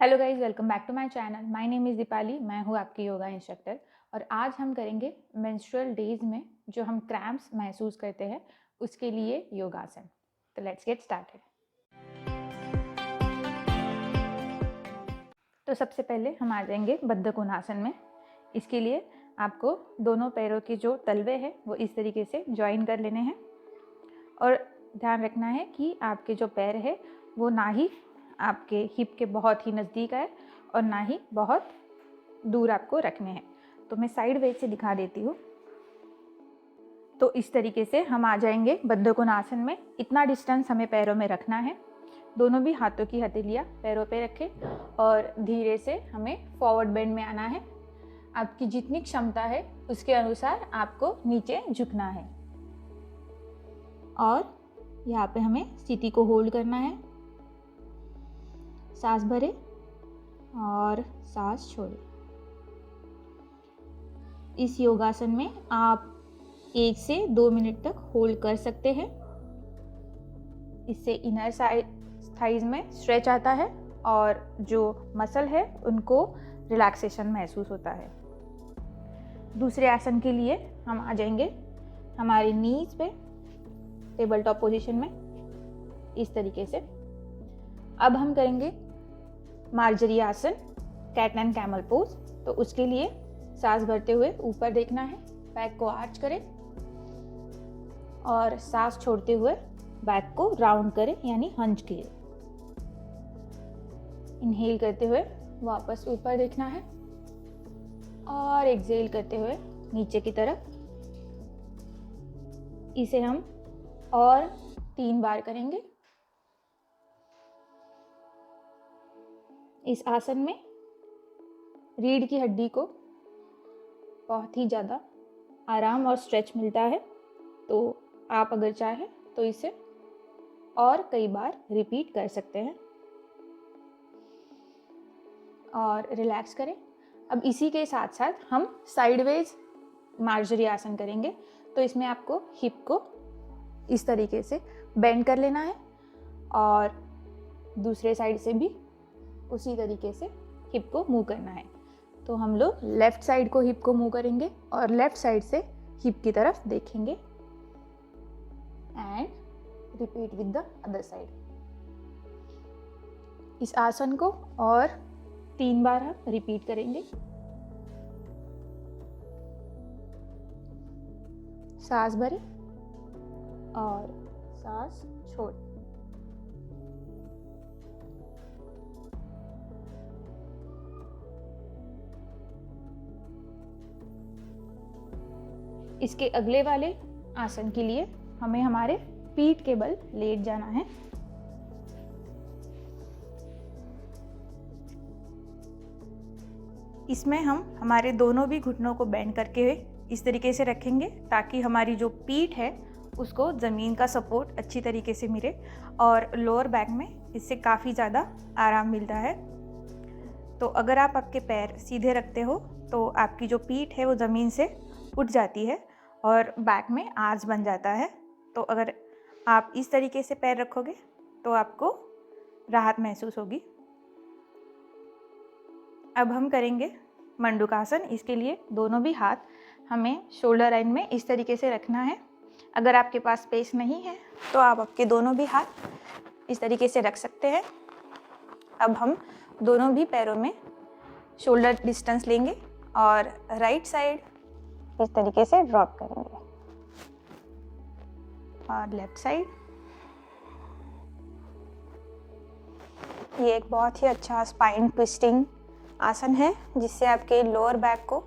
Hello guys, welcome back to my channel. My name is Deepali. मैं हूँ आपकी yoga instructor और आज हम करेंगे मेंस्ट्रुअल डेज में जो हम क्रैम्प्स महसूस करते हैं उसके लिए योगासन। तो लेट्स गेट स्टार्टेड। तो सबसे पहले हम आ जाएंगे बद्ध कोणासन में। इसके लिए आपको दोनों पैरों के जो तलवे हैं वो इस तरीके से ज्वाइन कर लेने हैं और ध्यान रखना है कि आपके जो पैर है वो ना ही आपके हिप के बहुत ही नज़दीक आए और ना ही बहुत दूर आपको रखने हैं। तो मैं साइड वेज से दिखा देती हूँ। तो इस तरीके से हम आ जाएंगे बद्ध कोणासन में। इतना डिस्टेंस हमें पैरों में रखना है। दोनों भी हाथों की हथेलियाँ पैरों पे रखें और धीरे से हमें फॉरवर्ड बेंड में आना है। आपकी जितनी क्षमता है उसके अनुसार आपको नीचे झुकना है और यहाँ पे हमें स्थिति को होल्ड करना है। सांस भरे और सांस छोड़े। इस योगासन में आप 1 से 2 मिनट तक होल्ड कर सकते हैं। इससे इनर साइड थाइज में स्ट्रेच आता है और जो मसल है उनको रिलैक्सेशन महसूस होता है। दूसरे आसन के लिए हम आ जाएंगे हमारी नीज पे, टेबल टॉप पोजीशन में इस तरीके से। अब हम करेंगे मार्जरी आसन, कैट एंड कैमल पोज। तो उसके लिए सांस भरते हुए ऊपर देखना है, बैक को आर्च करें और सांस छोड़ते हुए बैक को राउंड करें यानी हंच किए। इनहेल करते हुए वापस ऊपर देखना है और एक्सहेल करते हुए नीचे की तरफ। इसे हम और 3 बार करेंगे। इस आसन में रीढ़ की हड्डी को बहुत ही ज़्यादा आराम और स्ट्रेच मिलता है। तो आप अगर चाहें तो इसे और कई बार रिपीट कर सकते हैं और रिलैक्स करें। अब इसी के साथ साथ हम साइडवेज मार्जरी आसन करेंगे। तो इसमें आपको हिप को इस तरीके से बेंड कर लेना है और दूसरे साइड से भी उसी तरीके से हिप को मूव करना है। तो हम लोग लेफ्ट साइड को हिप को मूव करेंगे और लेफ्ट साइड से हिप की तरफ देखेंगे and repeat with the other side. इस आसन को और 3 बार हम रिपीट करेंगे। सांस भरें और सांस छोड़ें। इसके अगले वाले आसन के लिए हमें हमारे पीठ के बल लेट जाना है। इसमें हम हमारे दोनों भी घुटनों को बेंड करके इस तरीके से रखेंगे ताकि हमारी जो पीठ है उसको ज़मीन का सपोर्ट अच्छी तरीके से मिले और लोअर बैक में इससे काफ़ी ज़्यादा आराम मिलता है। तो अगर आप आपके पैर सीधे रखते हो तो आपकी जो पीठ है वो ज़मीन से उठ जाती है और बैक में आर्च बन जाता है। तो अगर आप इस तरीके से पैर रखोगे तो आपको राहत महसूस होगी। अब हम करेंगे मंडूकासन। इसके लिए दोनों भी हाथ हमें शोल्डर लाइन में इस तरीके से रखना है। अगर आपके पास स्पेस नहीं है तो आप आपके दोनों भी हाथ इस तरीके से रख सकते हैं। अब हम दोनों भी पैरों में शोल्डर डिस्टेंस लेंगे और राइट साइड इस तरीके से ड्रॉप करेंगे और लेफ्ट साइड। ये एक बहुत ही अच्छा स्पाइन ट्विस्टिंग आसन है जिससे आपके लोअर बैक को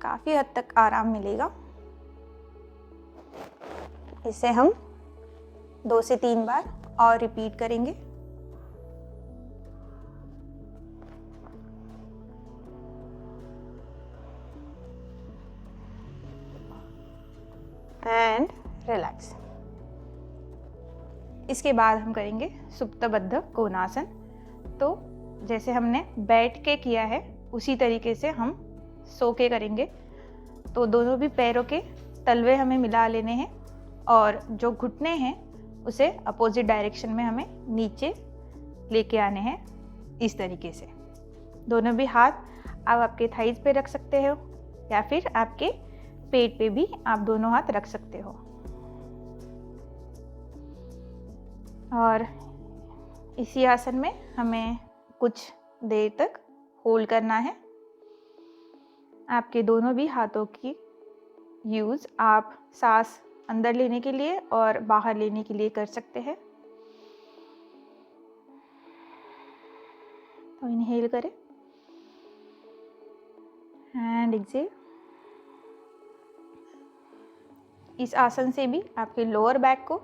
काफ़ी हद तक आराम मिलेगा। इसे हम 2 से 3 बार और रिपीट करेंगे। And relax. इसके बाद हम करेंगे सुप्तबद्ध कोणासन। तो जैसे हमने बैठ के किया है उसी तरीके से हम सो के करेंगे। तो दोनों भी पैरों के तलवे हमें मिला लेने हैं और जो घुटने हैं उसे अपोजिट डायरेक्शन में हमें नीचे लेके आने हैं इस तरीके से। दोनों भी हाथ आप आपके थाइज पे रख सकते हो या फिर आपके पेट पे भी आप दोनों हाथ रख सकते हो। और इसी आसन में हमें कुछ देर तक होल्ड करना है। आपके दोनों भी हाथों की यूज़ आप सांस अंदर लेने के लिए और बाहर लेने के लिए कर सकते हैं। तो इनहेल करें एंड एक्सहेल। इस आसन से भी आपके लोअर बैक को,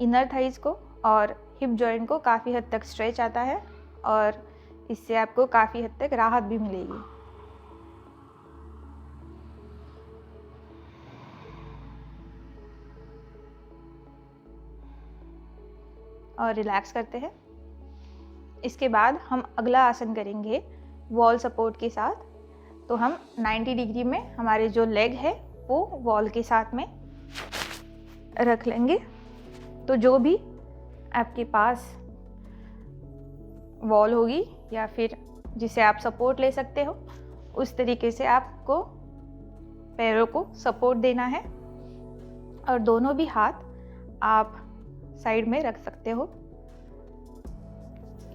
इनर थाइज को और हिप जॉइंट को काफ़ी हद तक स्ट्रेच आता है और इससे आपको काफ़ी हद तक राहत भी मिलेगी। और रिलैक्स करते हैं। इसके बाद हम अगला आसन करेंगे वॉल सपोर्ट के साथ। तो हम 90 डिग्री में हमारे जो लेग है वो वॉल के साथ में रख लेंगे। तो जो भी आपके पास वॉल होगी या फिर जिसे आप सपोर्ट ले सकते हो, उस तरीके से आपको पैरों को सपोर्ट देना है और दोनों भी हाथ आप साइड में रख सकते हो।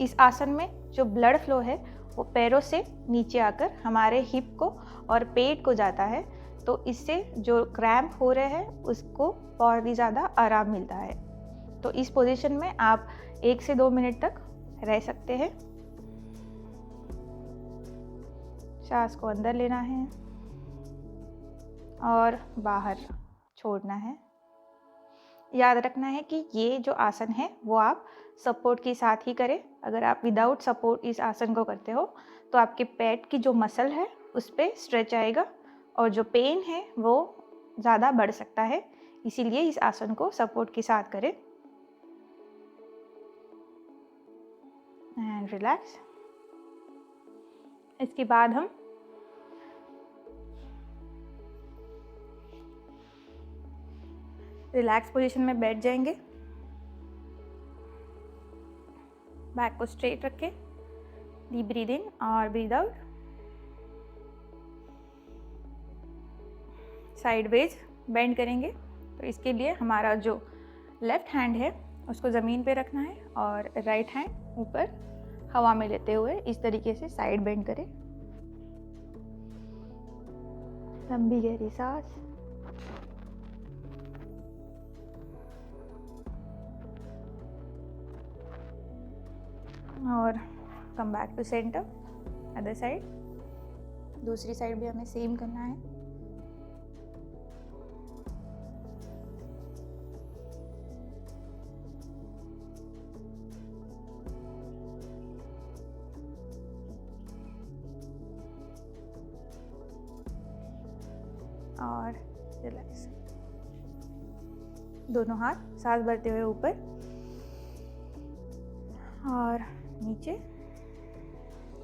इस आसन में जो ब्लड फ्लो है वो पैरों से नीचे आकर हमारे हिप को और पेट को जाता है, तो इससे जो क्रैम्प हो रहे हैं उसको बहुत ही ज़्यादा आराम मिलता है। तो इस पोजीशन में आप 1 से 2 मिनट तक रह सकते हैं। सांस को अंदर लेना है और बाहर छोड़ना है। याद रखना है कि ये जो आसन है वो आप सपोर्ट के साथ ही करें। अगर आप विदाउट सपोर्ट इस आसन को करते हो तो आपके पेट की जो मसल है उस पर स्ट्रेच आएगा और जो पेन है वो ज़्यादा बढ़ सकता है। इसीलिए इस आसन को सपोर्ट के साथ करें। And relax. इसके बाद हम रिलैक्स पोजीशन में बैठ जाएंगे। बैक को स्ट्रेट रखें, डीप ब्रीद इन और ब्रीद आउट। साइडवेज बेंड करेंगे। तो इसके लिए हमारा जो लेफ्ट हैंड है उसको ज़मीन पे रखना है और राइट हैंड ऊपर हवा में लेते हुए इस तरीके से साइड बेंड करें। लंबी गहरी सांस। और come back to centre. Other side, दूसरी साइड भी हमें सेम करना है। और रिलैक्स। दोनों हाथ सांस भरते हुए ऊपर और नीचे।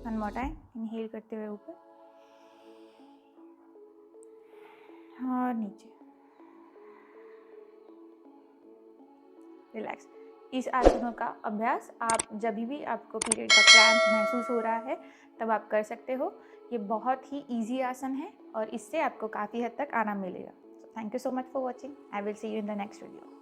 वन मोर टाइम, इनहेल करते हुए ऊपर और नीचे। रिलैक्स। इस आसनों का अभ्यास आप जब भी आपको पीरियड का क्रैम्प महसूस हो रहा है तब आप कर सकते हो। ये बहुत ही इजी आसन है और इससे आपको काफ़ी हद तक आराम मिलेगा। Thank you so much for watching. I will see you in the next video.